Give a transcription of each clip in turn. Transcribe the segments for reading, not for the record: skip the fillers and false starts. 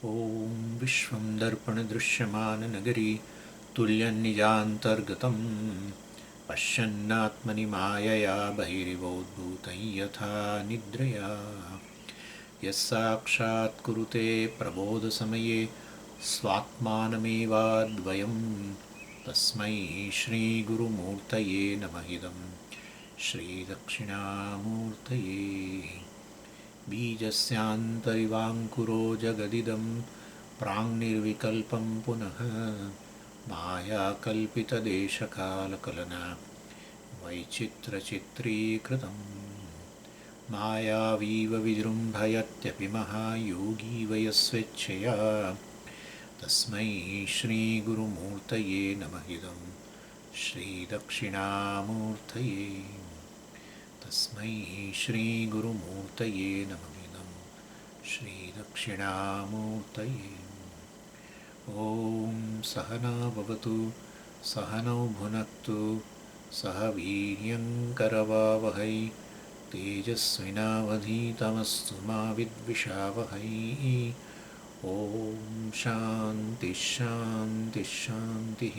ॐ विश्वं दर्पणदृश्यमाननगरी तुल्यन्निजान्तर्गतं पश्यन्नात्मनि मायया बहिरिवोद्भूतं यथा निद्रया यस्साक्षात् कुरुते प्रबोधसमये स्वात्मानमेवाद्वयं तस्मै श्रीगुरुमूर्तये नमः इदं श्रीदक्षिणामूर्तये बीजस्यान्तरिवाङ्कुरो जगदिदं प्राङ्निर्विकल्पं पुनः मायाकल्पितदेशकालकलना वैचित्रचित्रीकृतं मायावीव विजृम्भयत्यपि महायोगी वयस्वेच्छया तस्मै श्रीगुरुमूर्तये नमः इदं श्रीदक्षिणामूर्तये तस्मै श्रीगुरुमूर्तये नमः इदं श्रीदक्षिणामूर्तये ॐ सहना भवतु सहनौ भुनक्तु सह वीर्यङ्करवावहै तेजस्विनावधीतमस्तु मा विद्विषावहै ॐ शान्तिः शान्तिः शान्तिः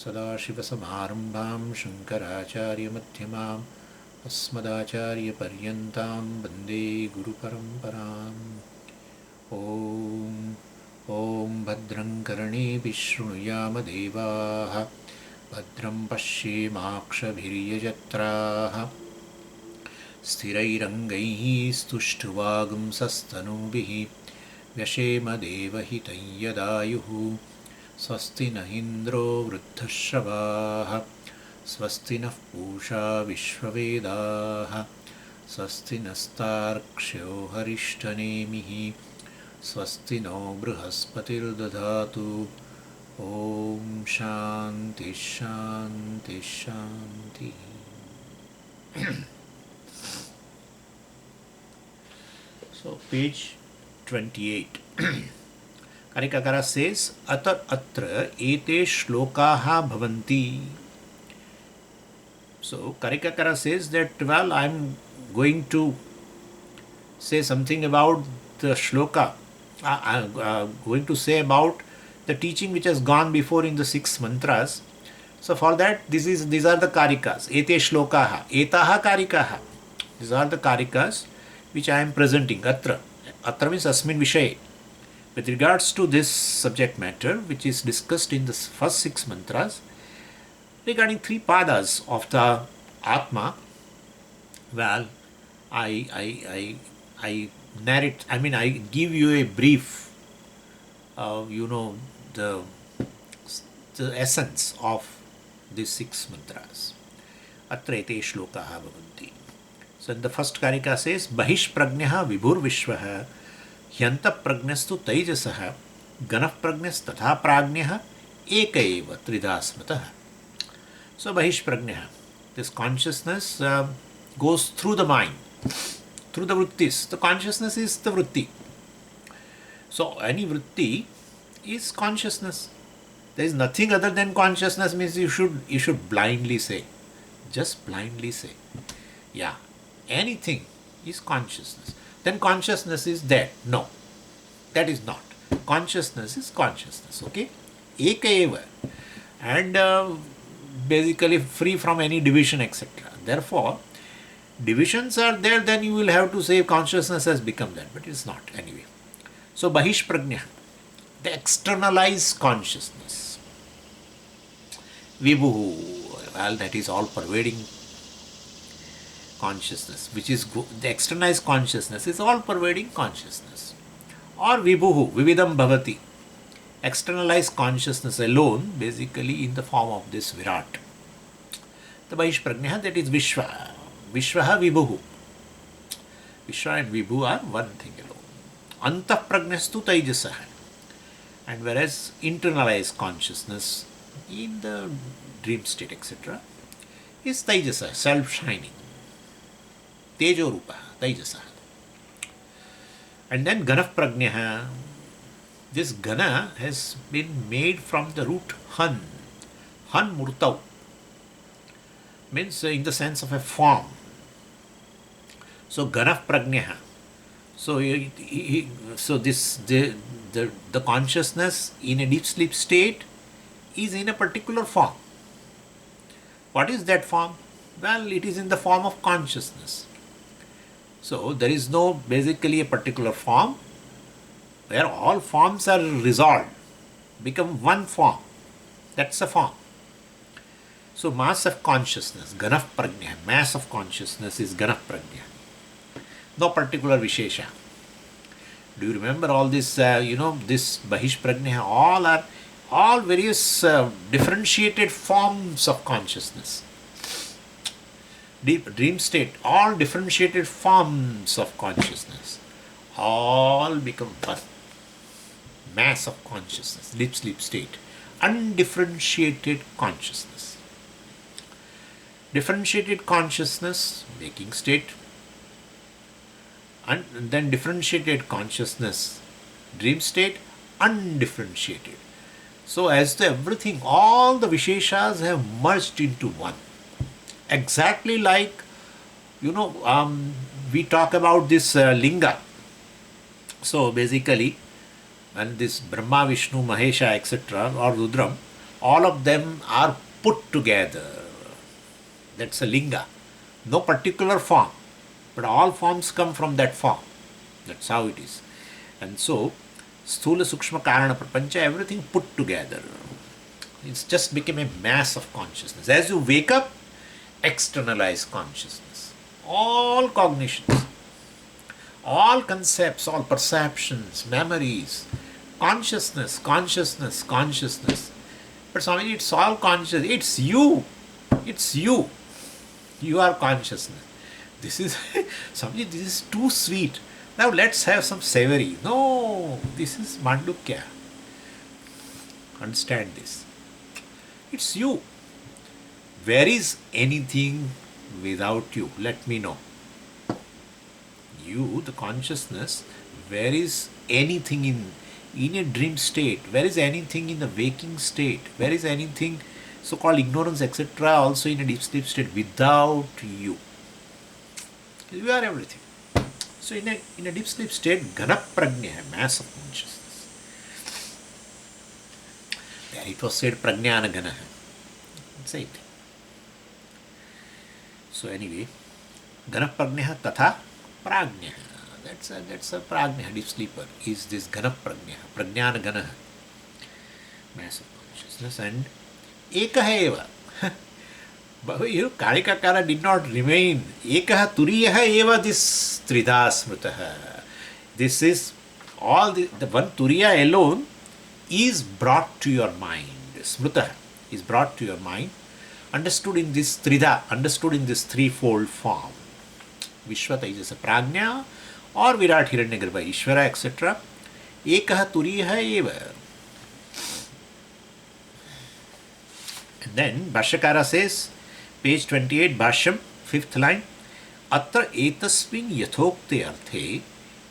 सदाशिवसमारम्भां शङ्कराचार्यमध्यमाम् अस्मदाचार्यपर्यन्तां वन्दे गुरुपरम्पराम् ॐ भद्रं कर्णेभिः शृणुयाम देवाः भद्रं पश्येमाक्षभिर्यजत्राः स्थिरैरङ्गैः स्तुष्टुवागुंसस्तनूभिः व्यशेम देवहितं यदायुः स्वस्ति न इन्द्रो वृद्धश्रवाः स्वस्ति नः पूषा विश्ववेदाः स्वस्ति नस्तार्क्ष्यो हरिष्ठनेमिः स्वस्ति नो बृहस्पतिर्दधातु ॐ शान्तिः शान्तिः शान्तिः So page 28 Kārikā says atra ete shlokaha bhavanti. So Kārikā says that, well, I am going to say something about the shloka. I am going to say about the teaching which has gone before in the 6 mantras. So for that, these are the Kārikas. Ete shlokaha, etaha Kārikaha. These are the Kārikas which I am presenting. Atra means asmin vishaye. With regards to this subject matter, which is discussed in the first 6 mantras, regarding 3 padas of the Atma, well, I narrate, I give you a brief, the essence of these 6 mantras. Atra ete shlokaha bhavanti. So in the first Kārikā says, Bahish prajñah vibhur Viśvah Hyanta prajñastu Taijasa Ganah prajñas tatha prajñah eka eva tridasmatah. So Bahish prajñah, this consciousness goes through the mind, through the vrittis. The consciousness is the vritti. So any vritti is consciousness. There is nothing other than consciousness, means you should blindly say. Just blindly say. Yeah, anything is consciousness. Then consciousness is there. No, that is not. Consciousness is consciousness. Okay? Eka eva. And basically free from any division, etc. Therefore, divisions are there, then you will have to say consciousness has become that, but it's not anyway. So Bahish prajñah, the externalized consciousness. Vibhu, well, that is all pervading consciousness, which is the externalized consciousness is all pervading consciousness. Or vibhu, vividam bhavati, externalized consciousness alone, basically in the form of this Virāt. The Bahish prajñah, that is Viśva. Viśvaha vibhu. Viśva and vibhu are one thing alone. Antah prajñastu Taijasa. And whereas internalized consciousness in the dream state, etc., is Taijasa, self-shining. Tejo rupa, Taijasa. And then Ganah prajñah. This Gana has been made from the root Han. Han murtau. Means in the sense of a form. So Gana prajñah. So this the consciousness in a deep sleep state is in a particular form. What is that form? Well, it is in the form of consciousness. So there is no basically a particular form where all forms are resolved, become one form. That's a form. So mass of consciousness, ghana-prājña, mass of consciousness is ghana-prājña. No particular vishesha. Do you remember all this, this bahish-prājña, all various differentiated forms of consciousness. Deep dream state, all differentiated forms of consciousness, all become one. Mass of consciousness, deep sleep state, undifferentiated consciousness. Differentiated consciousness, waking state, and then differentiated consciousness, dream state, undifferentiated. So as to everything, all the visheshas have merged into one. Exactly like, we talk about this Linga. So basically, when this Brahma, Vishnu, Mahesha, etc., or Rudram, all of them are put together. That's a Linga. No particular form, but all forms come from that form. That's how it is. And so, Sthula, Sukshma, Karana, Prapancha, everything put together. It's just become a mass of consciousness. As you wake up, externalize consciousness. All cognitions, all concepts, all perceptions, memories, consciousness. But Swami, it's all conscious. It's you. It's you. You are consciousness. This is, Swami, this is too sweet. Now let's have some savory. No, this is Mandukya. Understand this. It's you. Where is anything without you? Let me know. You, the consciousness, where is anything in a dream state? Where is anything in the waking state? Where is anything, so-called ignorance, etc., also in a deep sleep state without you? You are everything. So in a deep sleep state, ghana-prājña, mass of consciousness. There it was said prajñāna ghana. Say it. So anyway, ghana-prājña tatha prājña. That's a prājña, deep sleeper, is this ghana-prājña, prajñāna ghana, mass of consciousness, and ekaha eva. But Kārikā did not remain. Ekaha Turīya eva this tridha smritaha. This is all the one Turīya alone is brought to your mind. Smritaha is brought to your mind, understood in this tridha, understood in this threefold form. Viśva, Taijasa, Prajña, or Virāt, Hiraṇyagarbha, Īśvara, etc. Ekaha Turīya eva. And then Bhashyakara says, page 28, Bhashyam, 5th line, Atra etasmin yathokte arthe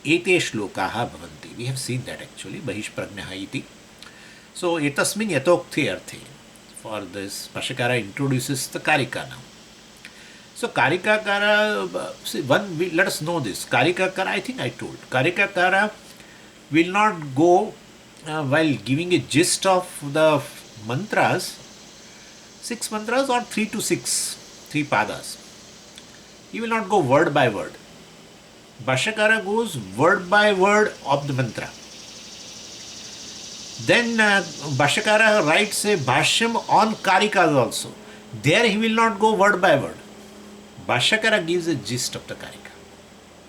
ete shlokaha bhavanti. We have seen that actually, Bahish Prajnaha iti. So, etasmin yathokte arthe. For this, Bhashyakara introduces the Kārikā now. So, Kārikā, let us know this. Kārikā, I think I told. Kārikā will not go while giving a gist of the mantras, 6 mantras or 3 to 6, 3 padas. He will not go word by word. Bhashyakara goes word by word of the mantra. Then Bhashyakara writes a Bhashyam on Kārikā also. There he will not go word by word. Bhashyakara gives a gist of the Kārikā.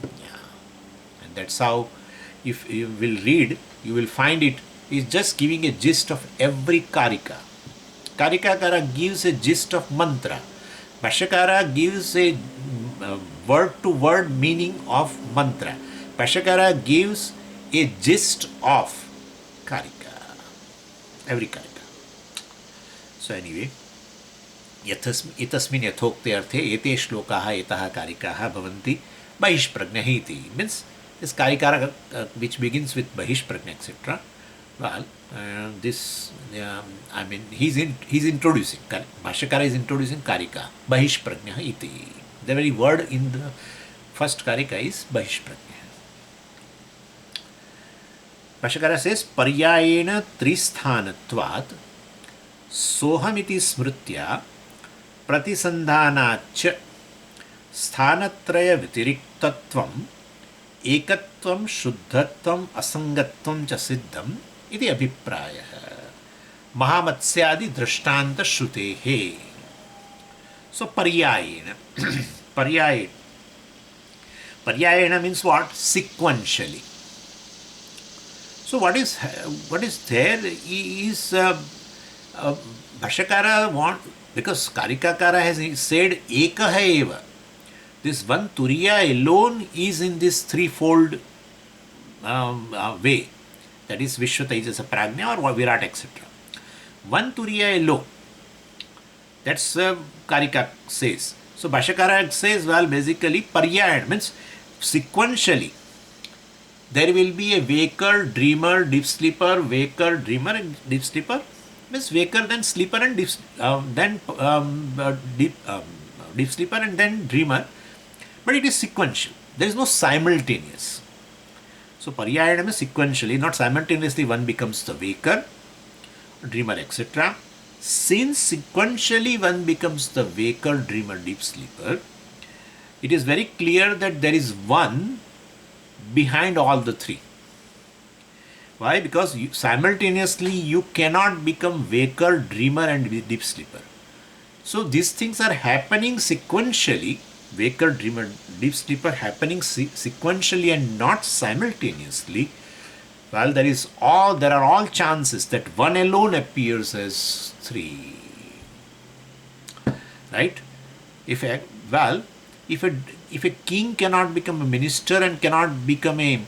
Yeah. And that's how, if you will read, you will find it is just giving a gist of every Kārikā. Kārikā gives a gist of mantra. Bhashyakara gives a word-to-word meaning of mantra. Bhashyakara gives a gist of Kārikā. Every Kārikā. So anyway, etasmin yathokte arthe ete shlokaha etaha Kārikāha bhavanti bahish prajña iti. Means this Kārikā which begins with bahish prajña, etc. Well, he's introducing, Bhashyakara is introducing Kārikā, bahish prajña iti. The very word in the first Kārikā is bahish prajña. Bhashyakara says, Paryayena tristhanatvat sohamiti smritya pratisandhanacha sthanatraya vitiriktatvam ekatvam shuddhatvam asangatvam cha siddham iti abhiprayah mahamatsyaadi drishtanta shrutehe. So paryayena. Paryayena means what? Sequentially. So what is there is Bhashyakara because Kārikākara has said ekaha eva. This one Turīya alone is in this threefold way. That is Viśva, Taijasa, Prajña or Virāt, etc. One Turīya alone. That's Kārikā says. So Bhashyakara says, well, basically Paryayana means sequentially. There will be a waker, dreamer, deep sleeper, waker, dreamer, and deep sleeper. Means waker, then sleeper, and deep sleeper, and then dreamer. But it is sequential. There is no simultaneous. So Paryayana means sequentially, not simultaneously. One becomes the waker, dreamer, etc. Since sequentially one becomes the waker, dreamer, deep sleeper, it is very clear that there is one behind all the three. Why? Because simultaneously you cannot become waker, dreamer and deep sleeper. So these things are happening sequentially, waker, dreamer, deep sleeper happening sequentially and not simultaneously. Well, there are all chances that one alone appears as three. Right? If a king cannot become a minister and cannot become a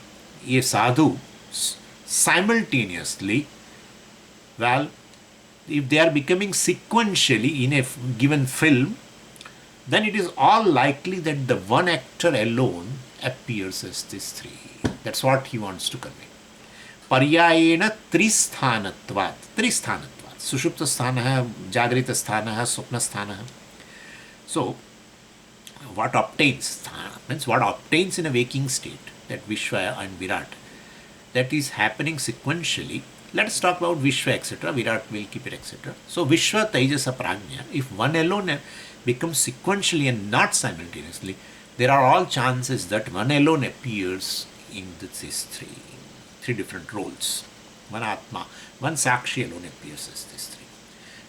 sadhu simultaneously, well, if they are becoming sequentially in a given film, then it is all likely that the one actor alone appears as these three. That's what he wants to convey. Paryayena tristhanatvat. Sushupta sthana, jagrita sthana, swapna sthana. So, what obtains in a waking state, that Viśva and Virāt, that is happening sequentially. Let us talk about Viśva, etc. Virāt will keep it, etc. So Viśva, Taijasa, Prajña, if one alone becomes sequentially and not simultaneously, there are all chances that one alone appears in these three different roles. One Atma, one Sakshi alone appears as these three.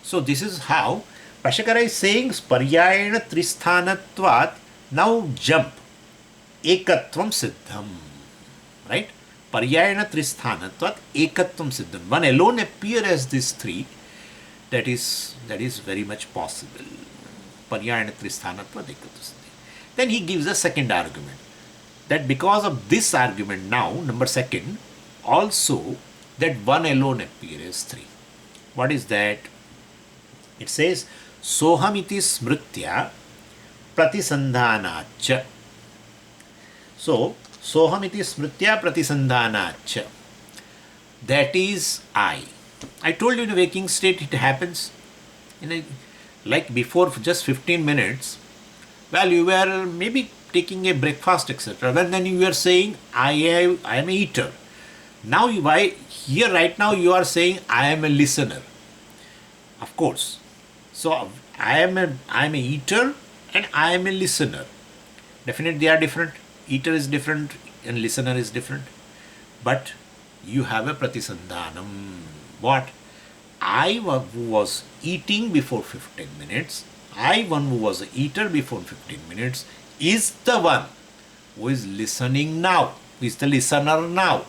So this is how Bhashyakara is saying Paryayena tristhanatvat. Now jump. Ekatvam siddham. Right? Paryayena tristhanatvat ekatvam siddham. One alone appear as these three. That is very much possible. Paryayena tristhanatvat ekatvam siddham. Then he gives a second argument. That because of this argument now, number second, also that one alone appear as three. What is that? It says sohamiti smritya pratisandhanacha. So sohamiti smritya pratisandhanacha. That is I. I told you in a waking state it happens like before just 15 minutes. Well, you were maybe taking a breakfast, etc. Then you were saying I am an eater. Now here right now you are saying I am a listener. Of course. So I am a eater and I am a listener. Definitely they are different. Eater is different and listener is different. But you have a pratisandhanam. What? I who was eating before 15 minutes, I one who was an eater before 15 minutes, is the one who is listening now, who is the listener now.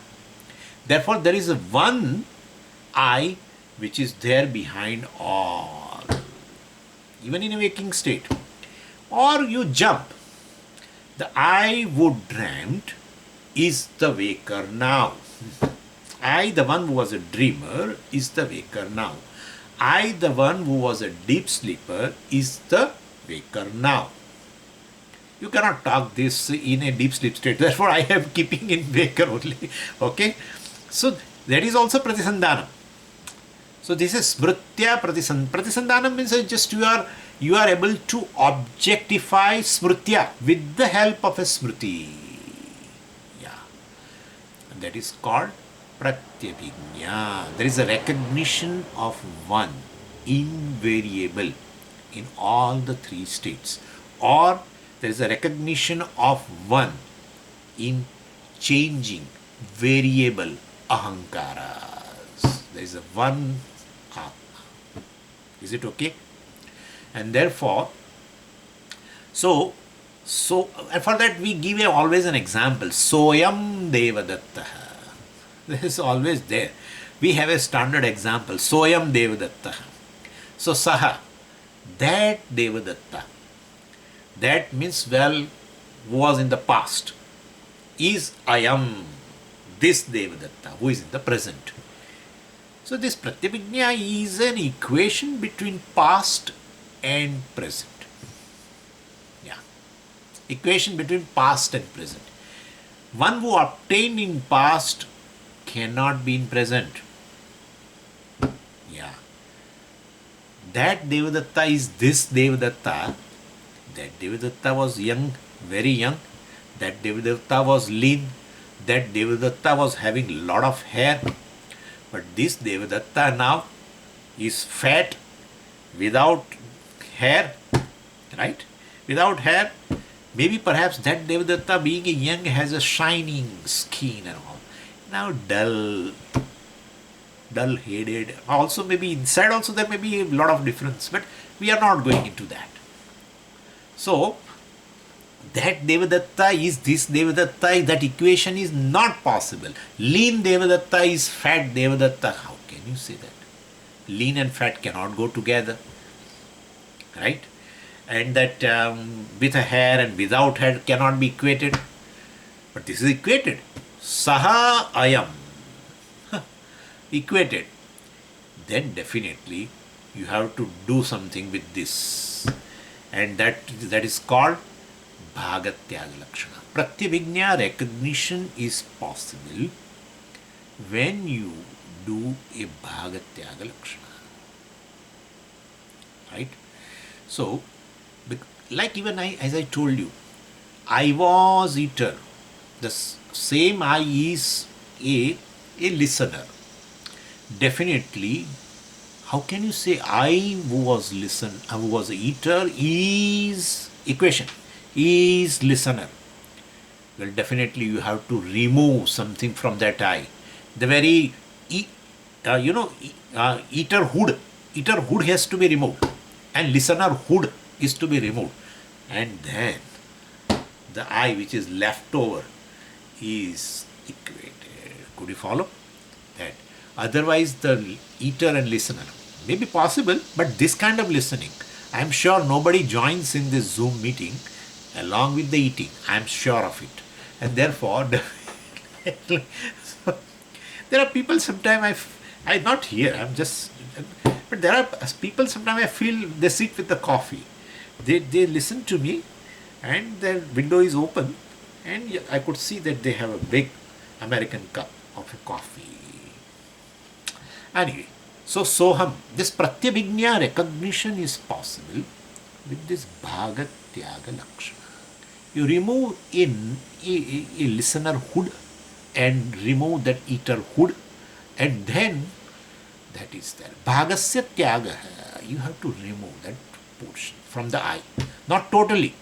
Therefore, there is a one I which is there behind all, even in a waking state. Or you jump. The I who dreamt is the waker now. I, the one who was a dreamer, is the waker now. I, the one who was a deep sleeper, is the waker now. You cannot talk this in a deep sleep state. Therefore, I am keeping in waker only. Okay? So, that is also pratisandhanam. So, this is smritya pratisandhanam. Pratisandhanam means just you are able to objectify smritya with the help of a smriti. Yeah. And that is called Pratyabhijñā. There is a recognition of one, invariable in all the three states. Or there is a recognition of one in changing, variable ahankaras. There is a one Atma. Is it okay? And therefore, so and for that we give always an example. Soyam Devadattaha. This is always there. We have a standard example. Soyam Devadattaha. So Saha, that Devadatta, that means was in the past, is Ayam, this Devadatta, who is in the present. So this Pratyabhijñā is an equation between past and present. Yeah. Equation between past and present. One who obtained in past cannot be in present. Yeah. That Devadatta is this Devadatta. That Devadatta was young, very young. That Devadatta was lean. That Devadatta was having a lot of hair. But this Devadatta now is fat, without hair, right? Without hair. Maybe perhaps that Devadatta being a young has a shining skin and all. Now dull-headed. Also maybe inside also there may be a lot of difference. But we are not going into that. So, that Devadatta is this Devadatta, that equation is not possible. Lean Devadatta is fat Devadatta. How can you say that? Lean and fat cannot go together. Right? And that with a hair and without hair cannot be equated. But this is equated. Saha Ayam. Equated. Then definitely you have to do something with this. And that is called Bhagatyaga Lakshana. Pratyabhijñā recognition is possible when you do a Bhagatyaga Lakshana. Right? So, like even as I told you, I was eater. The same I is a listener. Definitely, how can you say I who was eater is equation, is listener? Well, definitely you have to remove something from that I. The very, eaterhood has to be removed and listenerhood is to be removed. And then the I which is left over is equated. Could you follow that? Otherwise, the eater and listener may be possible, but this kind of listening, I am sure nobody joins in this Zoom meeting along with the eating. I am sure of it. And therefore, so, there are people sometimes I'm not here, I'm just, but there are people sometimes I feel they sit with the coffee. They listen to me and their window is open and I could see that they have a big American cup of a coffee. Anyway, so Soham, this Pratyabhijñā recognition is possible with this Bhagatyaga Lakshana. You remove a listenerhood and remove that eaterhood, and then that is there. Bhagasya Tyaga, you have to remove that portion from the I. Not totally.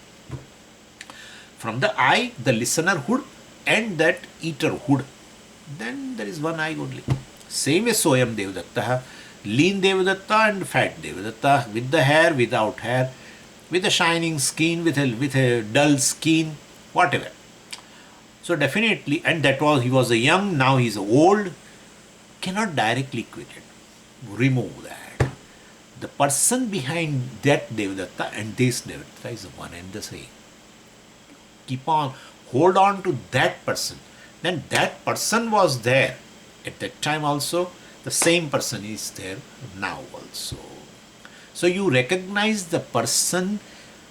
From the I, the listenerhood and that eaterhood. Then there is one I only. Same as Soyam Devadatta, lean Devadatta and fat Devadatta, with the hair, without hair, with a shining skin, with a dull skin, whatever. So definitely, and he was a young, now he is old, cannot directly equate it. Remove that. The person behind that Devadatta and this Devadatta is one and the same. Keep on, hold on to that person. Then that person was there at that time also, the same person is there now also. So you recognize the person.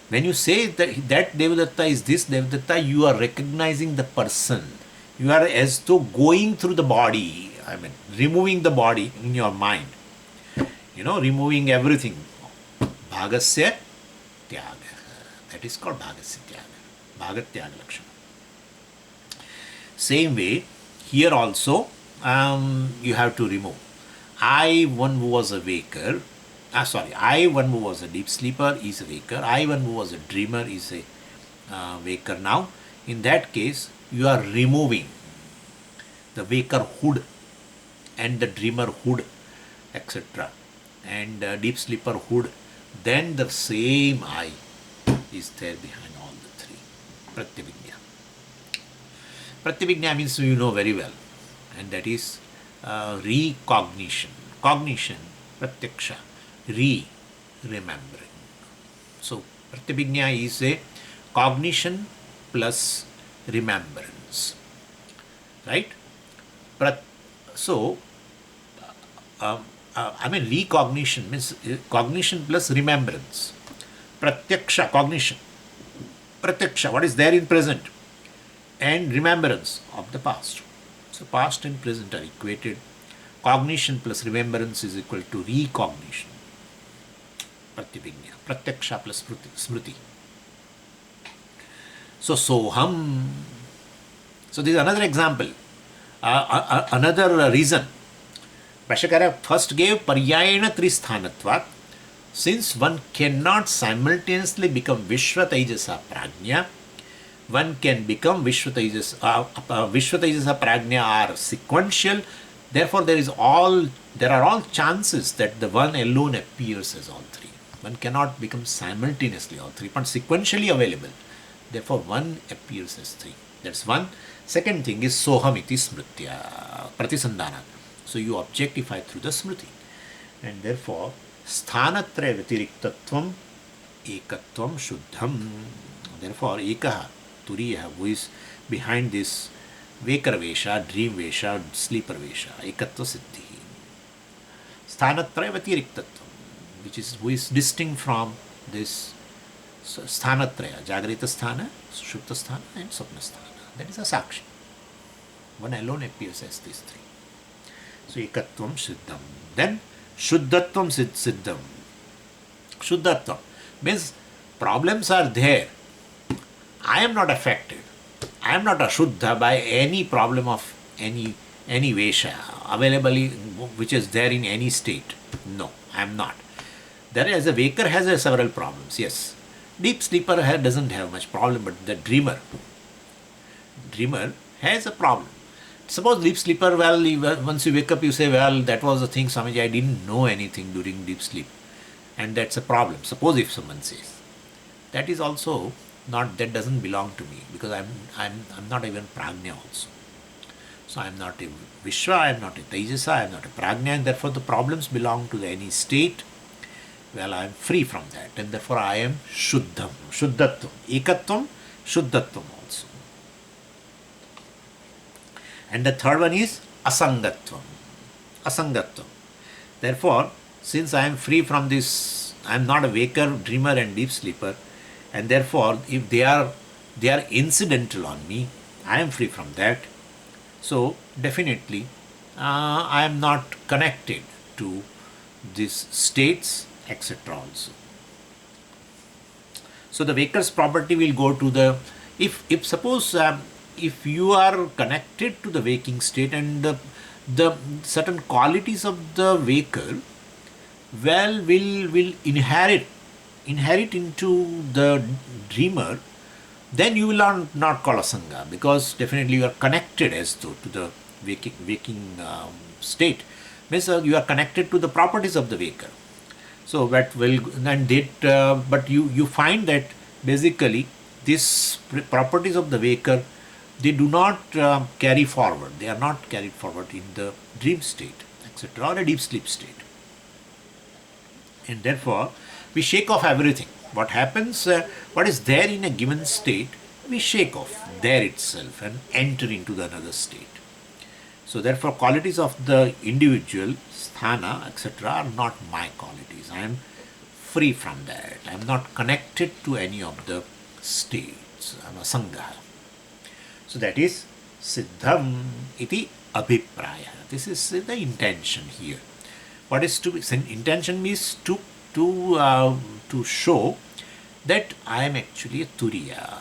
When you say that Devadatta is this Devadatta, you are recognizing the person. You are as though going through the body, removing the body in your mind. Removing everything. Bhagasya Tyaga. That is called Bhagasya Tyaga. Bhagatyaga Lakshana. Same way, here also, you have to remove. I, one who was a waker, I, one who was a deep sleeper, is a waker. I, one who was a dreamer, is a waker now. In that case, you are removing the wakerhood and the dreamerhood, etc., and deep sleeperhood. Then the same I is there behind all the three. Pratyabhijñā. Pratyabhijñā means you know very well, and that is recognition. Cognition, pratyaksha, remembering. So, Pratyabhijñā is a cognition plus remembrance. Right? Recognition means cognition plus remembrance. Pratyaksha, cognition. Pratyaksha, what is there in present. And remembrance of the past. So past and present are equated. Cognition plus remembrance is equal to recognition. Pratyabhijñā. Pratyaksha plus smriti. So soham. So this is another example. Another reason. Bhashyakara first gave paryayena tristhanatvat. Since one cannot simultaneously become Viśva, Taijasa, Prajña, one can become Viśva, Taijasa, Prajña are sequential. Therefore, there are all chances that the one alone appears as all three. One cannot become simultaneously all three, but sequentially available. Therefore, one appears as three. That's one. Second thing is soham iti smritya, pratisandhana. So you objectify through the smriti. And therefore, sthanatraya vyatiriktatvam ekatvam shuddham. Therefore, ekaha, Turīya, who is behind this Vakar Vesha, Dream Vesha, Sleeper Vesha, ekatva siddhi. Sthanatraya vyatiriktatvam, which is who is distinct from this sthanatraya, Jagrita sthana, Sushupta sthana, and Swapna sthana. That is a sakshi. One alone appears as these three. So ekatvam siddham. Then shuddhatvam siddham. Shuddhatvam means problems are there. I am not affected. I am not ashuddha by any problem of any vesha available which is there in any state. No, I am not. There is a waker has several problems. Yes, deep sleeper doesn't have much problem, but the dreamer has a problem. Suppose deep sleeper, once you wake up, you say, well, that was the thing, Swamiji, I didn't know anything during deep sleep. And that's a problem. Suppose if someone says, that is also not, that doesn't belong to me, because I'm not even prajna also. So I'm not a Viśva, I'm not a Taijasa, I'm not a prajna, and therefore the problems belong to any state. Well, I'm free from that, and therefore I am shuddham, shuddhatvam, ekatvam, shuddhatvam also. And the third one is asangatvam. Asangatvam. Therefore, since I am free from this, I am not a waker, dreamer and deep sleeper, and therefore if they are incidental on me, I am free from that. So definitely I am not connected to these states, etc. also. So the waker's property will go to the, if suppose if you are connected to the waking state and the certain qualities of the waker will inherit into the dreamer, then you will not call asanga, because definitely you are connected as though to the waking state. Means you are connected to the properties of the waker. So that will, and that, but you find that basically these properties of the waker, they do not carry forward. They are not carried forward in the dream state, etc., or a deep sleep state. And therefore, we shake off everything. What happens, what is there in a given state, we shake off there itself and enter into the another state. So therefore, qualities of the individual, sthana, etc., are not my qualities. I am free from that. I am not connected to any of the states. I am asanga. So that is siddham iti abhipraya. This is the intention here. What is to be, intention means to show that I am actually a Turīya.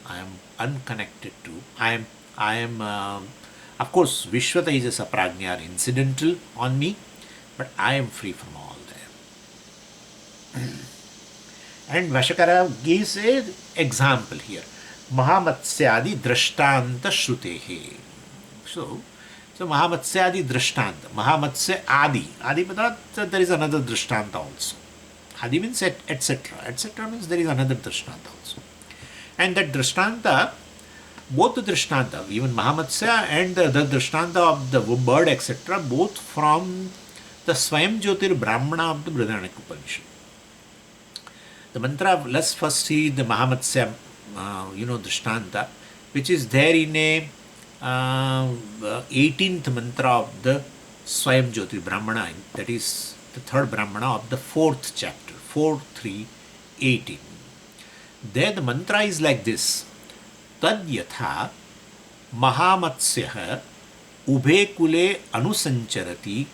I am unconnected to. I Of course, Viśva Taijasa Prajña are incidental on me, but I am free from all them. And Vashakara gives an example here. Mahamatsyadi Drashtanta Shrutehe. So Mahamatsyadi Drashtanta. Mahamatsya Adi. Adi means there is another Drashtanta also. Adi means etc. Etc. means there is another Drashtanta also. And that Drashtanta, both the Drishtanta, even Mahamatsya and the Drishtanta of the bird, etc., both from the Swayam Jyotir Brahmana of the Hṛdaya-ākāśa Upanishad. The mantra, let's first see the Mahamatsya, Drishtanta, which is there in a 18th mantra of the Swayam Jyotir Brahmana, that is the third Brahmana of the 4th chapter, 4.3.18. There the mantra is like this. Tadyatha Mahamatsya ubhe kule anusancharati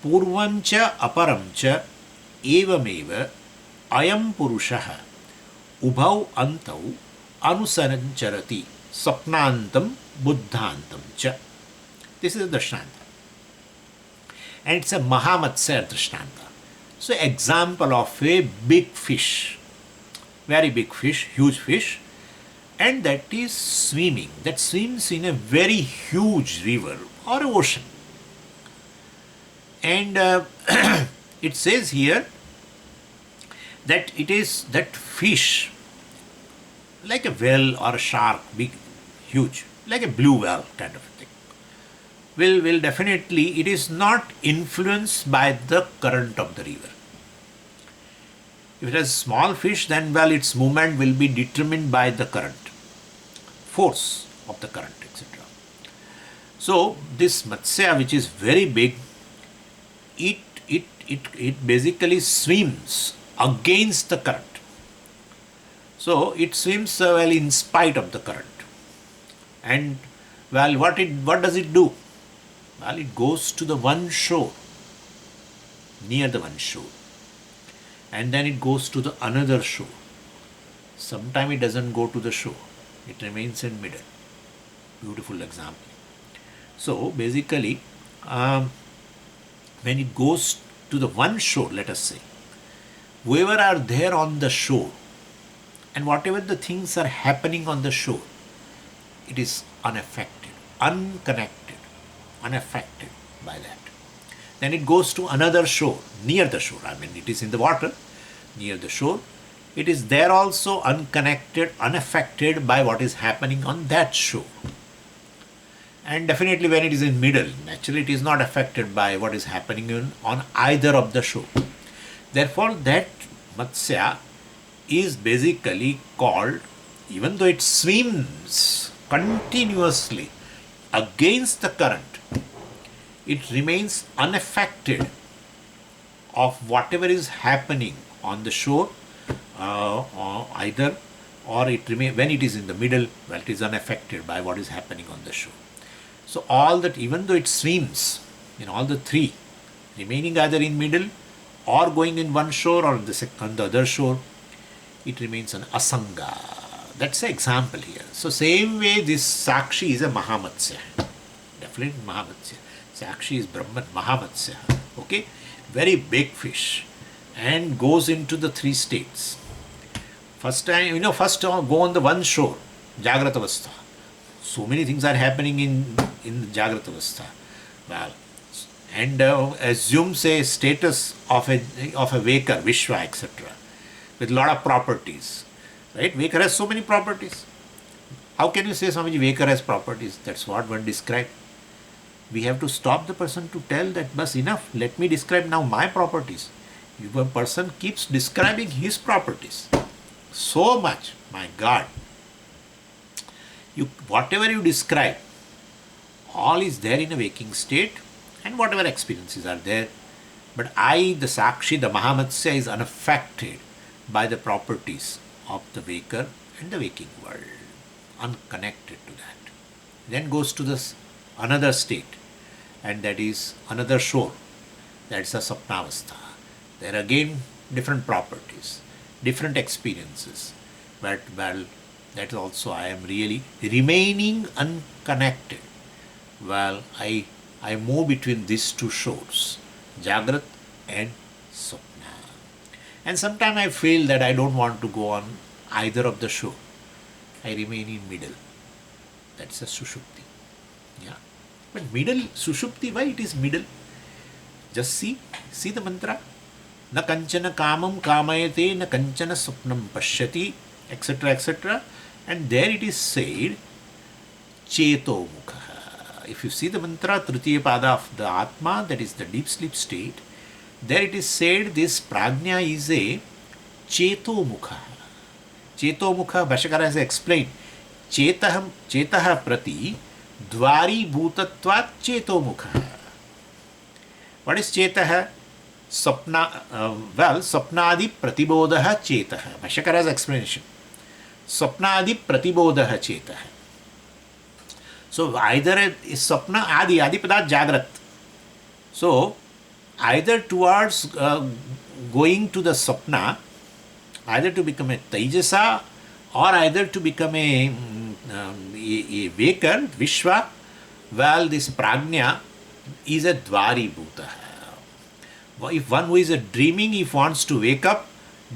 purvancha aparamcha evameva ayam purushaha ubhau antau anusancharati sapnantam buddhantam cha. This is the Drishtanta. And it's a Mahamatsya Drishtanta. So example of a big fish, very big fish, huge fish, and that is swimming, that swims in a very huge river or ocean. And it says here that it is that fish, like a whale or a shark, big, huge, like a blue whale kind of a thing, will definitely, it is not influenced by the current of the river. If it has small fish, then its movement will be determined by the current, force of the current, etc. So this Matsya, which is very big, it basically swims against the current. So it swims in spite of the current. And what does it do? Well, it goes to the one shore, near the one shore. And then it goes to the another shore. Sometimes it doesn't go to the shore. It remains in middle. Beautiful example. So basically, when it goes to the one shore, let us say, whoever are there on the shore, and whatever the things are happening on the shore, it is unaffected, unconnected, unaffected by that. Then it goes to another shore, near the shore. I mean, it is in the water, near the shore. It is there also unconnected, unaffected by what is happening on that shore. And definitely when it is in middle, naturally it is not affected by what is happening on either of the shore. Therefore, that Matsya is basically called, even though it swims continuously against the current, it remains unaffected of whatever is happening on the shore, either, or it remains, when it is in the middle, it is unaffected by what is happening on the shore. So all that, even though it swims in all the three, remaining either in middle or going in one shore or on the other shore, it remains an asanga. That's the example here. So same way this Sakshi is a Mahamatsya. Definitely Mahamatsya. Sakshi is Brahman, Mahamatsya. Okay? Very big fish. And goes into the three states. First time, first go on the one shore, Jagrata Avastha. So many things are happening in Jagrata Avastha. Well, and assumes a status of a waker, Viśva, etc. with a lot of properties. Right? Waker has so many properties. How can you say Swamiji waker has properties? That's what one described. We have to stop the person to tell that, bas enough, let me describe now my properties. If a person keeps describing his properties so much, my God, whatever you describe, all is there in a waking state, and whatever experiences are there. But the Sakshi, the Mahamatsya, is unaffected by the properties of the waker and the waking world, unconnected to that. Then goes to this another state, and that is another shore. That's a Sapnavastha. There again different properties, different experiences. But that also I am really remaining unconnected well, I move between these two shores, Jagrat and Swapna. And sometimes I feel that I don't want to go on either of the shore. I remain in middle. That's a Sushupti. Yeah. But middle, Sushupti, why it is middle? Just see the mantra. Na kanchana kamam kamayate, na kanchana swapnam pashyati, etc., etc. And there it is said, Cheto mukha. If you see the mantra, Tritiya pada of the Atma, that is the deep sleep state, there it is said this prajna is a Cheto mukha. Cheto mukha, Bhashyakara has explained, Chetaha prati dvari bhutatvat Cheto mukha. What is Chetaha? Swapnadi pratibodha Chetaha. Bhashyakara's explanation. Swapnadi pratibodha Chetaha. So either is Swapna Adi Padat Jagrat. So either towards going to the Swapna, either to become a Taijasa or either to become a waker, Viśva, well, this prajna is a dvari bhuta. If one who is dreaming, if wants to wake up,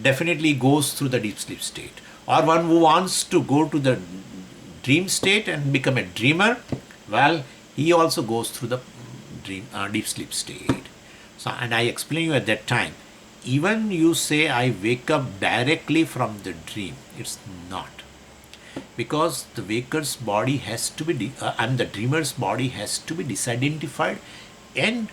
definitely goes through the deep sleep state. Or one who wants to go to the dream state and become a dreamer, well, he also goes through the deep sleep state. So, and I explained you at that time, even you say I wake up directly from the dream, it's not. Because the waker's body has to be, and the dreamer's body has to be disidentified, and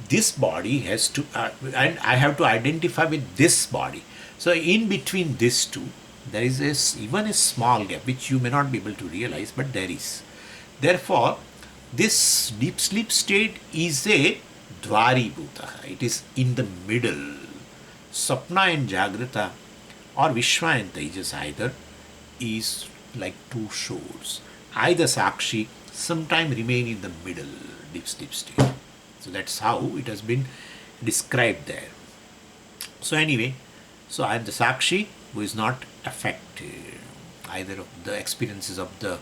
this body has to, and I have to identify with this body. So in between these two, there is even a small gap which you may not be able to realize, but there is. Therefore, this deep sleep state is a dvari bhuta. It is in the middle. Swapna and Jagrata or Viśva and Taijasa either is like two shores. Either Sakshi sometime remain in the middle deep sleep state. So that's how it has been described there. So anyway, so I am the Sakshi who is not affected either of the experiences of the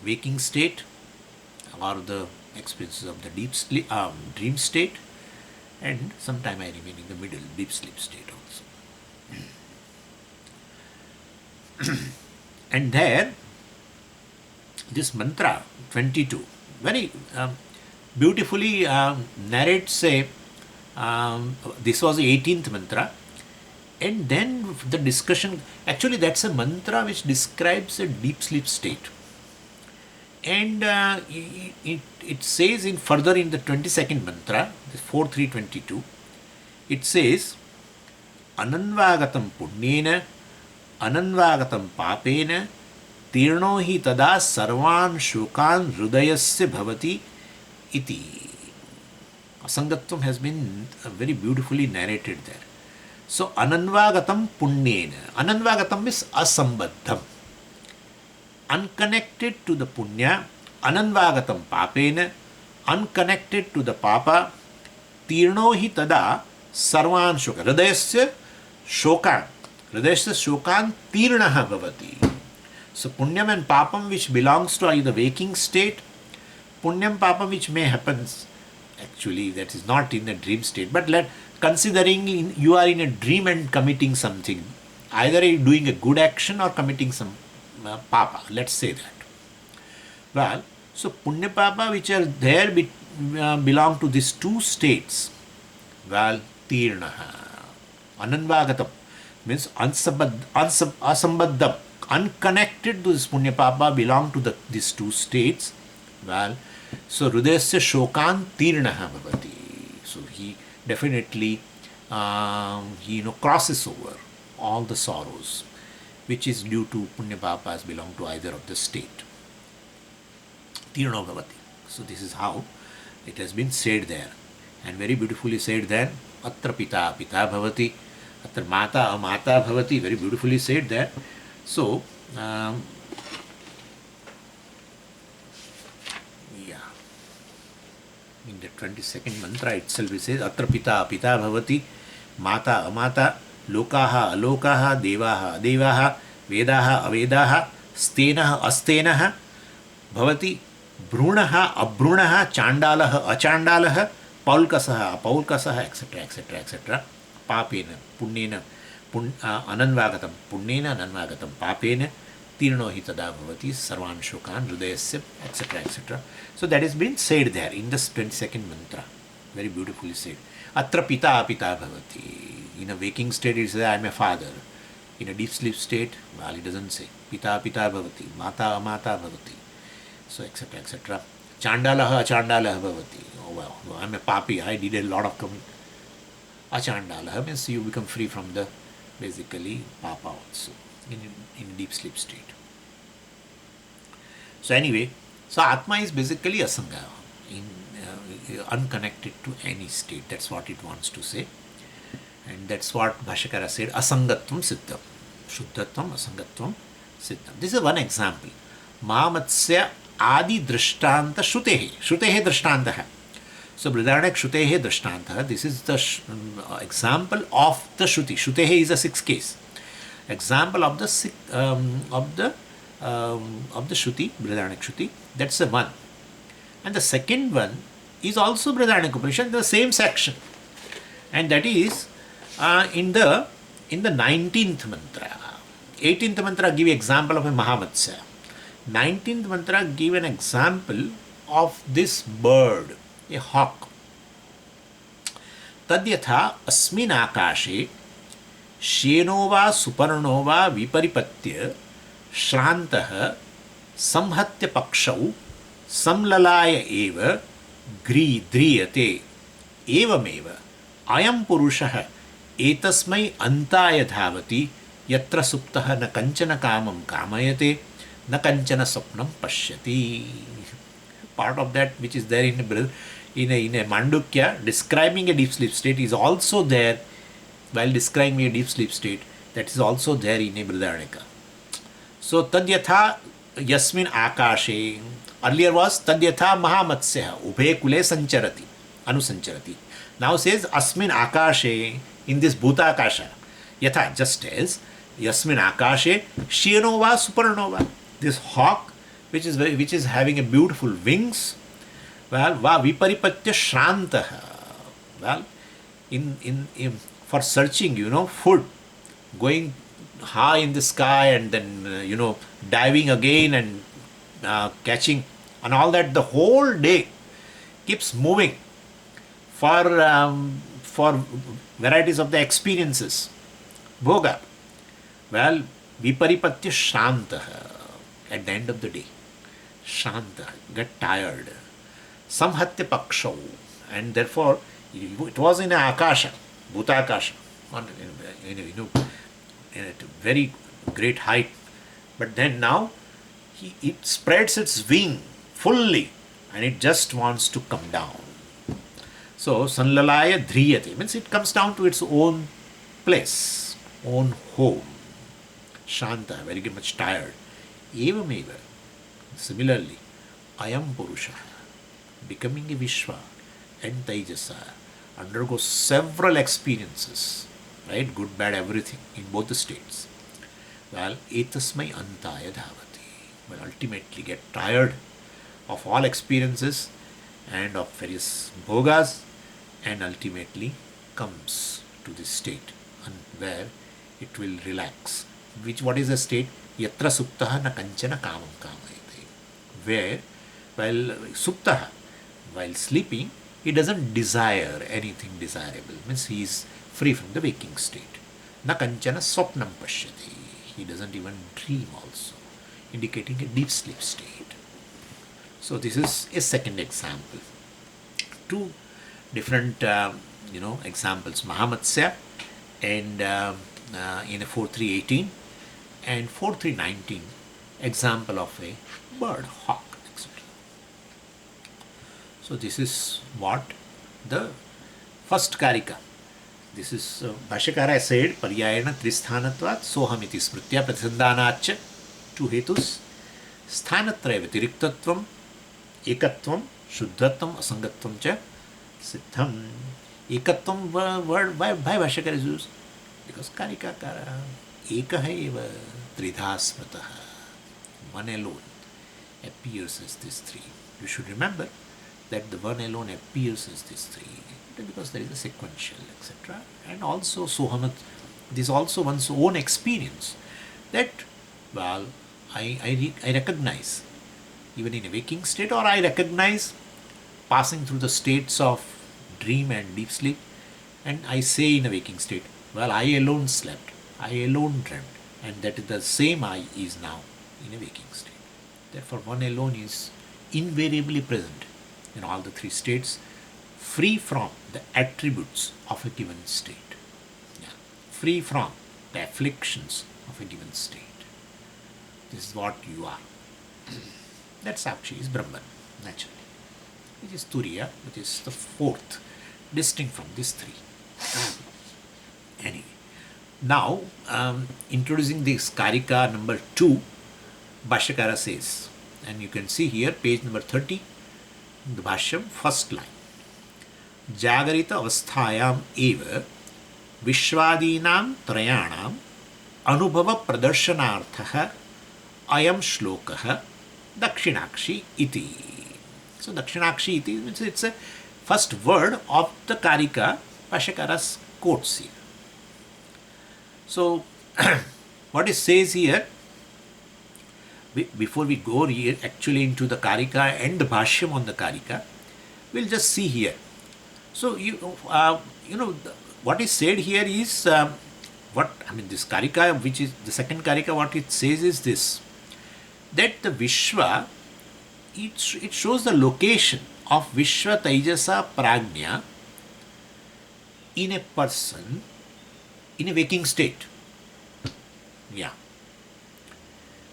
waking state or the experiences of the deep sleep, dream state, and sometime I remain in the middle deep sleep state also. And there, this mantra 22 very beautifully narrates a, this was the 18th mantra, and then the discussion, actually that's a mantra which describes a deep sleep state. And it says in further in the 22nd mantra, the 4.3.22, it says, Ananvagatam punyena, ananvagatam papena, tirno hi tada sarvan shokan hṛdayasya bhavati iti. Asangatvam has been very beautifully narrated there. So, ananvagatam punyena. Ananvagatam is asambaddham. Unconnected to the punya, ananvagatam papena, unconnected to the papa, tirno hi tada sarvan shoka. Hṛdayasya shokan. Hṛdayasya shokan tirnaha bhavati. So punyam and papam which belongs to the waking state, punyam papam which may happen, actually that is not in a dream state, but considering you are in a dream and committing something, either you are doing a good action or committing some papa, let's say that. Well, so punya papa which are there belong to these two states. Well, tirnaha, ananvagatam means asambaddham, unconnected to this punya papa belong to these two states. Well, so hṛdayasya shokan tirnaha bhavati. So he definitely crosses over all the sorrows which is due to punya papas belong to either of the state. Tirno bhavati. So this is how it has been said there, and very beautifully said there. Atra pita pita bhavati, atra mata amata bhavati, very beautifully said there. So in the 22nd mantra itself it says, atra pita pita bhavati, mata amata, lokaha alokaha, devaha adevaha, vedaha avedaha, stenaha astenaha bhavati, Brunaha, Abrunaha, Chandalaha, Achandalaha, Paulkasaha, Apaulkasaha, etc., etc., etc. Papena, Punnena, Ananvagatam, Punnena, Ananvagatam, Papena, Tirno Hitada Bhavati, Sarvan Shokan, Hṛdayasya, etc., etc. So that has been said there in the 22nd mantra. Very beautifully said. Atra Pita Apita Bhavati. In a waking state, it says, I am a father. In a deep sleep state, well, it doesn't say. Pita Pita Bhavati, Mata Amata Bhavati. So, etc., etc. Chandalaha Achandalaha Bhavati. Oh, wow, I'm a papi. I did a lot of Achandalaha means you become free from the basically papa also in deep sleep state. So, anyway, so Atma is basically asanga, unconnected to any state. That's what it wants to say. And that's what Bhashakara said, asangatvam siddham. Shuddhatvam asangatvam siddham. This is one example. Māmatsya adi drishtanta shrutehe. Shrutehe drishtantah. So, Brihadaranyaka shrutehe drishtantah. This is the example of the shruti. Shrutehe is a sixth case. Example of the shruti, Brihadaranyaka shruti. That's the one. And the second one is also Brihadaranyaka Upanishad, the same section. And that is in the 19th mantra. 18th mantra give example of a Mahamatsya. 19th mantra give an example of this bird, a hawk. Tadyatha asmin akashe sheno va suparno va viparipatya shrantah samhatya pakshau samlalaya eva driyate evameva ayam purushah etasmai antaya dhavati yatra suptah na kanchana kamam kamayate na kanchana sapnam pashyati. Part of that which is there in a Mandukya describing a deep sleep state is also there while describing a deep sleep state, that is also there in a Brihadaranyaka. So tadyatha yasmin akashe, earlier was tadyatha mahamatsya ubhe kule sancharati anusancharati. Now says asmin akashe, in this bhutakasha, yatha, just as yasmin akashe shianova supernova, this hawk which is having a beautiful wings, well, va viparipatya shrantaha, well, in for searching, food, going high in the sky and then diving again and catching and all that, the whole day keeps moving for varieties of the experiences, bhoga. Well, viparipatya shrantaha, at the end of the day, shanta, get tired, samhatya pakshau, and therefore it was in a akasha, bhutakasha, in a very great height, but then now it spreads its wing fully and it just wants to come down. So sanlalaya dhriyate means it comes down to its own place, own home. Shanta, very much tired. Evameva, similarly, ayam purusha, becoming a Viśva and Taijasa, undergoes several experiences, right? Good, bad, everything in both the states. Well, etasmai antaya dhavati, will ultimately get tired of all experiences and of various bhogas and ultimately comes to this state and where it will relax. What is the state? Yatra suptaha na kanchana kamam kamayate, where while suptaha, while sleeping, he doesn't desire anything desirable, means he is free from the waking state. Na kanchana swapnam pashyati, he doesn't even dream also, indicating a deep sleep state. So this is a second example. Two different examples, Mahamatsya and in 4.3.18 and 4.3.19, example of a bird, hawk, etc. So this is what the first Kārikā. This is Bhashyakara said, Paryayana Tristhanatvat Sohamiti Smritya Pratisandhanāccha, two hetus, Sthanatraya Vyatiriktvatvam, Ekatvam, Shuddhatvam, Asangatvam cha Siddham. Ekatvam word by Bhashyakara is used because Kārikā Kara Ekaha eva Tridha Smritaha, one alone appears as these three. You should remember that the one alone appears as these three because there is a sequential, etc. And also Sohamat, this is also one's own experience that, well, I recognize even in a waking state, or I recognize passing through the states of dream and deep sleep, and I say in a waking state, well, I alone slept, I alone dreamt, and that is the same I is now in a waking state. Therefore, one alone is invariably present in all the three states, free from the attributes of a given state, free from the afflictions of a given state. This is what you are. That's Akshi is Brahman, naturally. Which is Turīya, which is the fourth, distinct from these three. Anyway, now introducing this Kārikā number 2, Bhashyakara says, and you can see here, page number 30, the Bhashyam, first line. Jagarita avasthayam eva Viśvādīnām trayanām anubhava pradarshanaarthaha ayam shlokaha dakṣiṇa-akṣi iti. So dakṣiṇa-akṣi iti means it's a first word of the Kārikā. Bhashyakara quotes here. So what it says here, before we go here actually into the Kārikā and the Bhashyam on the Kārikā, we'll just see here. So you know what is said here is this Kārikā, which is the second Kārikā, what it says is this, that the Viśva, it shows the location of Viśva, Taijasa, Prajña in a person in a waking state. Yeah.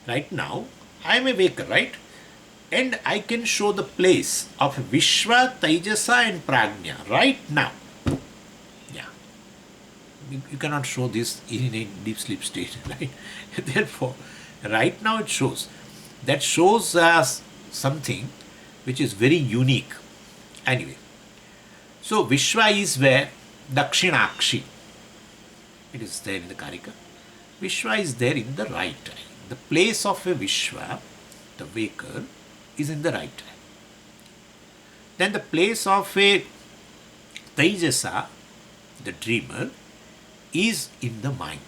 Right now, I am a waker, right? And I can show the place of Viśva, Taijasa and Prajña right now. Yeah. You cannot show this in a deep sleep state, right? Therefore, right now it shows. That shows us something which is very unique. Anyway, so Viśva is where dakṣiṇa-akṣi. It is there in the Kārikā. Viśva is there in the right eye. The place of a Viśva, the waker, is in the right eye. Then the place of a Taijasa, the dreamer, is in the mind.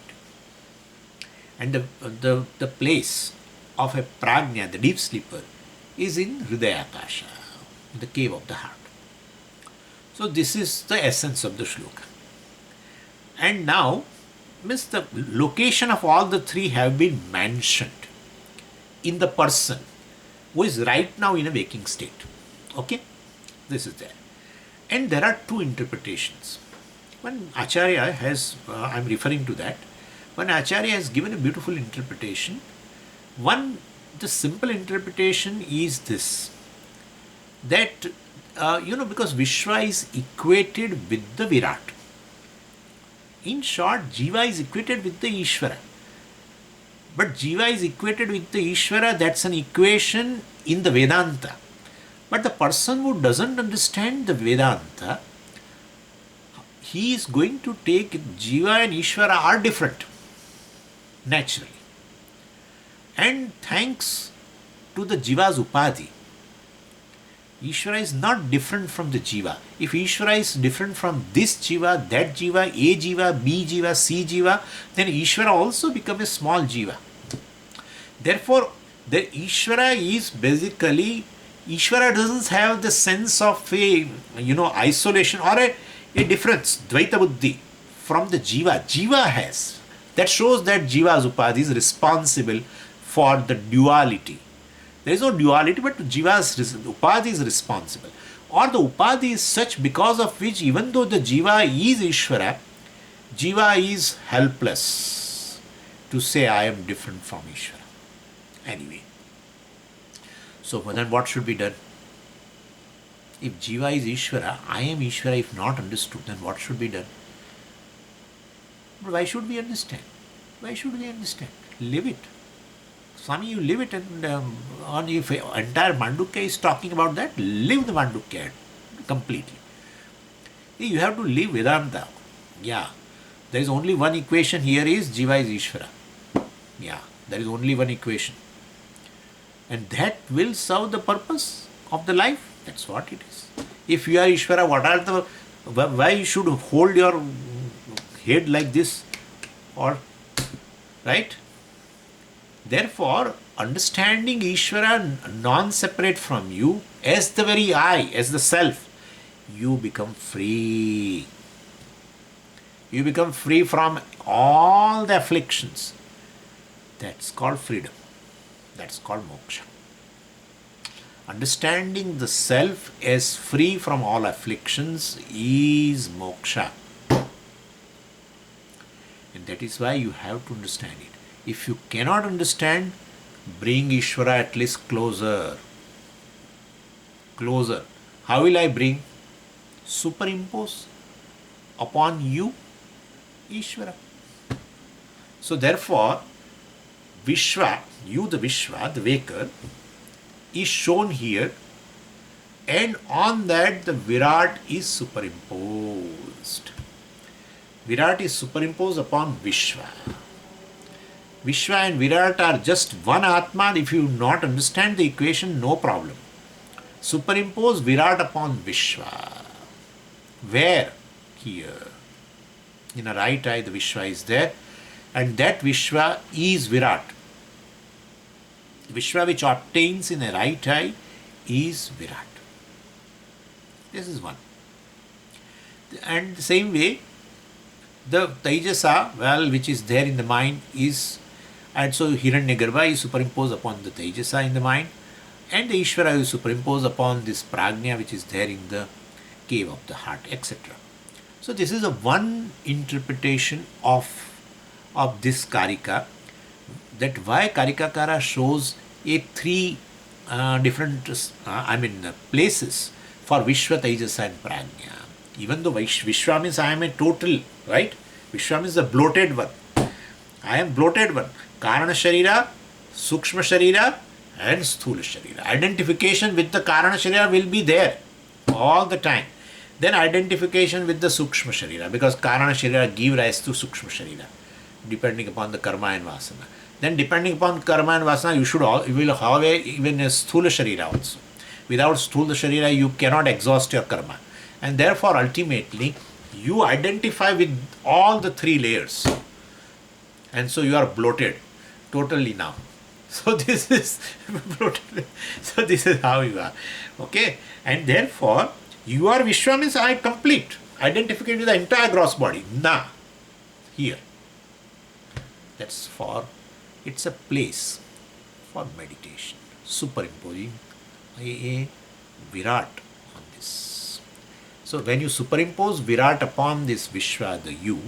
And the place of a Prajña, the deep sleeper, is in hṛdaya-ākāśa, in the cave of the heart. So this is the essence of the shloka. And now, the location of all the three have been mentioned in the person who is right now in a waking state. Okay? This is there. And there are two interpretations. One Acharya has, I am referring to that, one Acharya has given a beautiful interpretation. One, the simple interpretation is this, that, because Viśva is equated with the Virāt. In short, Jiva is equated with the Īśvara. But Jiva is equated with the Īśvara, that's an equation in the Vedanta. But the person who doesn't understand the Vedanta, he is going to take Jiva and Īśvara are different, naturally. And thanks to the Jiva's upadhi, Īśvara is not different from the Jiva. If Īśvara is different from this Jiva, that Jiva, A Jiva, B Jiva, C Jiva, then Īśvara also becomes a small Jiva. Therefore, the Īśvara is basically, Īśvara doesn't have the sense of a, isolation or a difference, Dvaita Buddhi, from the Jiva. Jiva has. That shows that Jiva's upadhi is responsible for the duality. There is no duality, but Jiva's upadhi is responsible. Or the upadhi is such because of which, even though the Jiva is Īśvara, Jiva is helpless to say I am different from Īśvara. Anyway, so then what should be done? If Jiva is Īśvara, I am Īśvara, if not understood, then what should be done? But why should we understand? Why should we understand? Live it. Swami, you live it, and if entire Mandukya is talking about that, live the Mandukya completely. You have to live Vedanta. Yeah. There is only one equation here is Jiva is Īśvara. Yeah. There is only one equation. And that will serve the purpose. of the life. That's what it is. If you are Īśvara, what are the, why you should hold your head like this, or, right? Therefore, understanding Īśvara non-separate from you as the very I, as the self, you become free. You become free from all the afflictions. That's called freedom. That's called moksha. Understanding the self as free from all afflictions is moksha. And that is why you have to understand it. If you cannot understand, bring Īśvara at least closer. Closer. How will I bring? Superimpose upon you Īśvara. So therefore, Viśva, you the Viśva, the waker, is shown here, and on that the Virāt is superimposed. Virāt is superimposed upon Viśva. Viśva and Virāt are just one Atma. If you not understand the equation, no problem. Superimpose Virāt upon Viśva. Where? Here. In a right eye, the Viśva is there, and that Viśva is Virāt. Viśva which obtains in a right eye is Virāt. This is one. And the same way, the Taijasa, well, which is there in the mind is, and so Hiraṇyagarbha is superimposed upon the Taijasa in the mind, and the Īśvara is superimposed upon this prajña which is there in the cave of the heart, etc. So this is a one interpretation of this Kārikā, that why Kārikākara shows a three different places for Viśva, Taijasa and Prajña. Even though Viśva means I am a total, right? Viśva means the bloated one. I am bloated one. Karana Sharira, Sukshma Sharira and Sthula Sharira. Identification with the Karana Sharira will be there all the time. Then identification with the Sukshma Sharira, because Karana Sharira give rise to Sukshma Sharira, depending upon the karma and vasana. Then depending upon karma and vasana, you will have even a Sthula Sharira also. Without Sthula Sharira, you cannot exhaust your karma. And therefore, ultimately, you identify with all the three layers. And so you are bloated totally now. So this is bloated. So this is how you are. Okay? And therefore, you are Viśva means I complete. Identification with the entire gross body. Na. Here. That's for, it's a place for meditation. Superimposing a Virāt on this. So when you superimpose Virāt upon this Viśva, the you,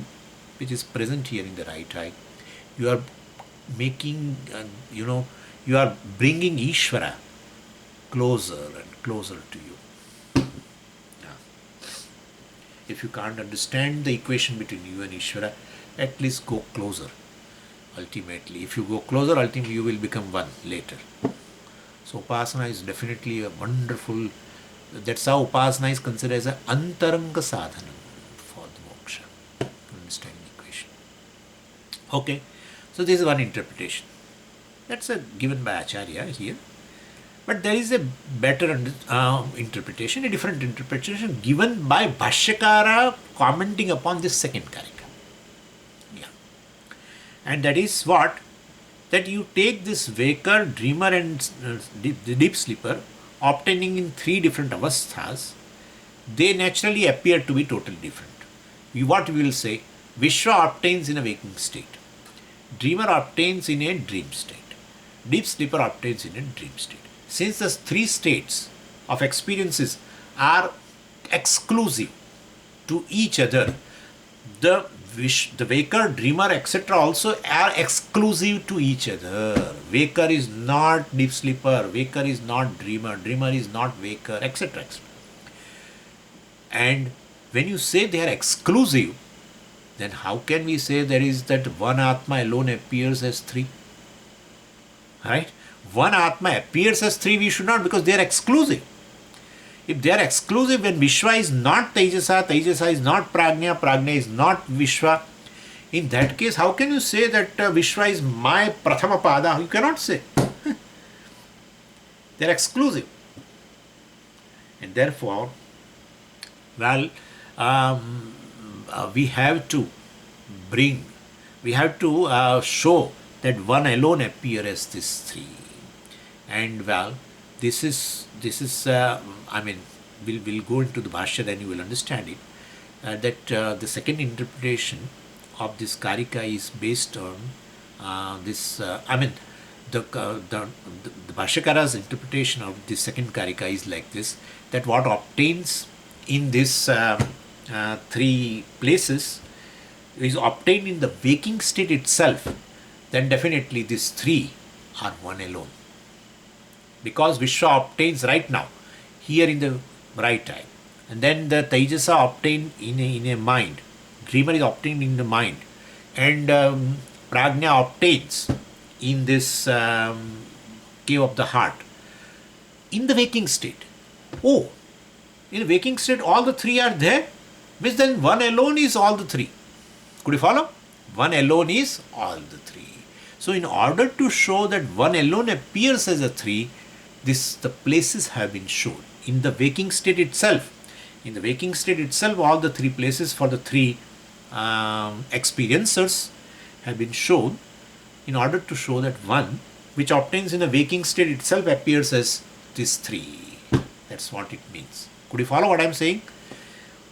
which is present here in the right eye, you are making, you are bringing Īśvara closer and closer to you. If you can't understand the equation between you and Īśvara, at least go closer. Ultimately, if you go closer, ultimately you will become one later. So upāsanā is definitely a wonderful, that's how upāsanā is considered as an antaranga sadhana for the moksha. Understanding the equation. Okay, so this is one interpretation. That's given by Acharya here. But there is a better interpretation, a different interpretation given by Bhashyakara commenting upon this second Kārikā. Yeah. And that is what? That you take this waker, dreamer and the deep sleeper, obtaining in three different avasthas, they naturally appear to be totally different. What we will say, Viśva obtains in a waking state, dreamer obtains in a dream state, deep sleeper obtains in a dream state. Since the three states of experiences are exclusive to each other, the waker, dreamer, etc. also are exclusive to each other. Waker is not deep sleeper, waker is not dreamer, dreamer is not waker, etc. etc. And when you say they are exclusive, then how can we say there is that one Atma alone appears as three? Right? One Atma appears as three, we should not, because they are exclusive. If they are exclusive, when Viśva is not Taijasa, Taijasa is not Prajña, Prajña is not Viśva, in that case, how can you say that Viśva is my Prathama Pada? You cannot say. They are exclusive. And therefore, well, we have to bring, we have to show that one alone appear as this three. And well, this is I mean, we'll go into the bhashya, then you will understand it. That the second interpretation of this Kārikā is based on this. I mean, the Bhashyakara's interpretation of the second Kārikā is like this: that what obtains in this three places is obtained in the waking state itself, then definitely these three are one alone. Because Viśva obtains right now, here in the right eye, and then the Taijasa obtained in a mind, dreamer is obtained in the mind, and prajna obtains in this cave of the heart, in the waking state. Oh, in the waking state all the three are there, means then one alone is all the three. Could you follow? One alone is all the three. So in order to show that one alone appears as a three, the places have been shown. In the waking state itself, all the three places for the three experiencers have been shown in order to show that one which obtains in the waking state itself appears as this three. That's what it means. Could you follow what I am saying?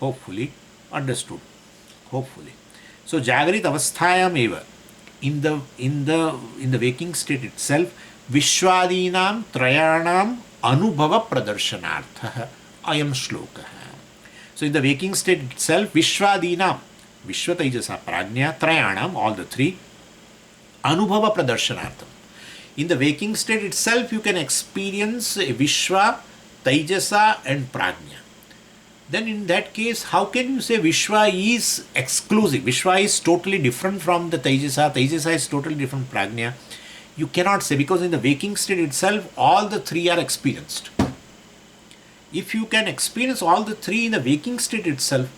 Hopefully understood. Hopefully. So Jagarit avasthayam eva, in the waking state itself, Viśvādīnām trayanām anubhava pradarshanaarthah ayam shloka. So in the waking state itself, Viśvādīnām, Viśva, Taijasa, Prajña, trayanām, all the three, anubhava pradarshanaartham. In the waking state itself, you can experience Viśva, Taijasa and Prajña. Then in that case, how can you say Viśva is exclusive? Viśva is totally different from the Taijasa. Taijasa is totally different from Prajña. You cannot say, because in the waking state itself, all the three are experienced. If you can experience all the three in the waking state itself,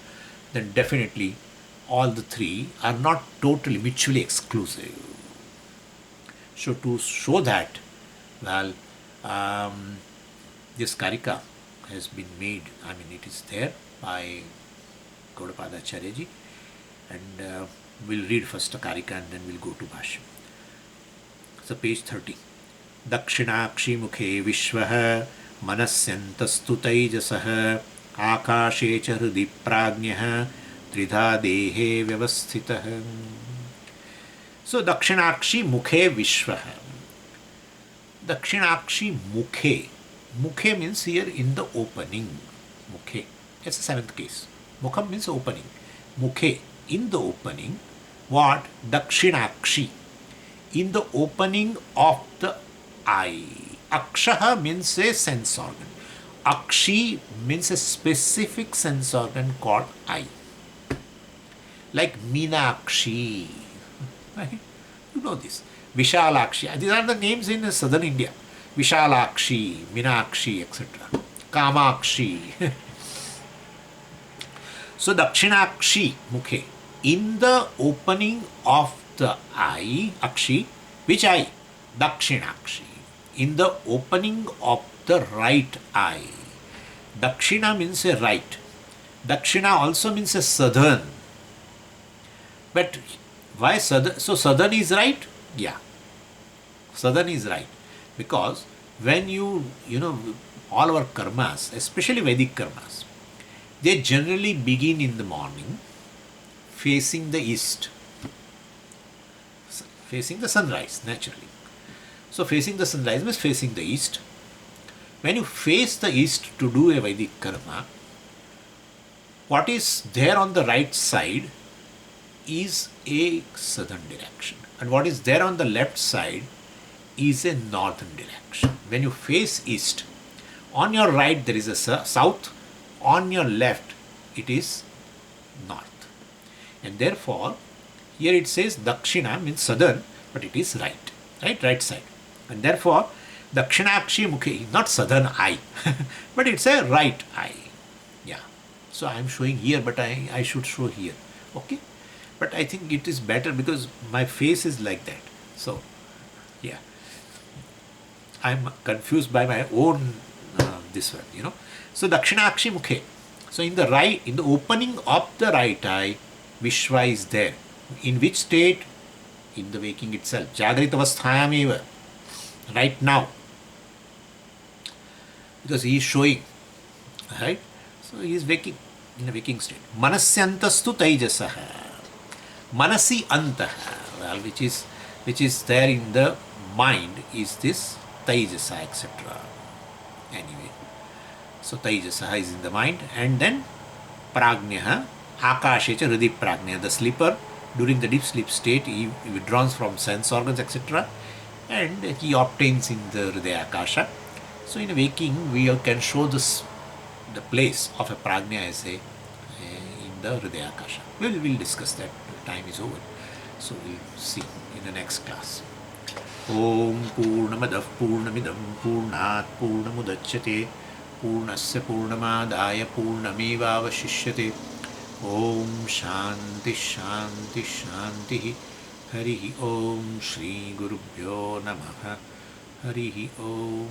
then definitely all the three are not totally mutually exclusive. So to show that, well, this Kārikā has been made, I mean, it is there by Gaudapadacharya ji, and we'll read first the Kārikā and then we'll go to Bhashya. So page 30. dakṣiṇa-akṣi mukhe Viśvah manasyantastu taijasah ākāśe ca hṛdaya-ākāśa tridhā dehe vyavasthitah. So dakṣiṇa-akṣi mukhe Viśvah. dakṣiṇa-akṣi mukhe. Mukhe means here in the opening. Mukhe. That's the seventh case. Mukham means opening. Mukhe, in the opening. What? dakṣiṇa-akṣi. In the opening of the eye. Akshaha means a sense organ. Akshi means a specific sense organ called eye. Like Meenakshi. Right? You know this. Vishalakshi. These are the names in southern India. Vishalakshi, Meenakshi, etc. Kamakshi. So dakṣiṇa-akṣi mukhe. In the opening of the eye, akshi, which eye? dakṣiṇa-akṣi. In the opening of the right eye. Dakshina means a right. Dakshina also means a southern. But why southern? So southern is right? Yeah. Southern is right. Because when you know, all our karmas, especially Vedic karmas, they generally begin in the morning facing the east. Facing the sunrise, naturally. So facing the sunrise means facing the east. When you face the east to do a Vedic karma, what is there on the right side is a southern direction. And what is there on the left side is a northern direction. When you face east, on your right there is a south, on your left it is north. And therefore, here it says dakshina means southern, but it is right. Right side. And therefore, dakṣiṇa-akṣi mukhe, not southern eye, but it's a right eye. Yeah. So I am showing here, but I should show here. Okay. But I think it is better because my face is like that. So, yeah. I am confused by my own this one, you know. So dakṣiṇa-akṣi mukhe. So in the opening of the right eye, Viśva is there. In which state? In the waking itself. Jagrit avasthayam eva. Right now. Because he is showing. Right? So he is waking. In the waking state. Manasyantastu Taijasaha. Manasi antaha. Well, which is there in the mind is this Taijasa, etc. Anyway. So Taijasa is in the mind, and then prājña, ākāśa hṛdaya-ākāśa, the sleeper during the deep sleep state he withdraws from sense organs, etc. and he obtains in the hṛdaya-ākāśa. So in waking we can show this the place of a prājña as in the hṛdaya-ākāśa. We'll discuss that. Time is over. So we'll see in the next class. Om Purnamadah Purnamidam Purnat Purnamudachyate Purnasya Purnamadaya Purnamevavashishyate. Om Shanti Shanti Shanti. Harihi Om Shri Gurubhyo Namaha. Harihi Om.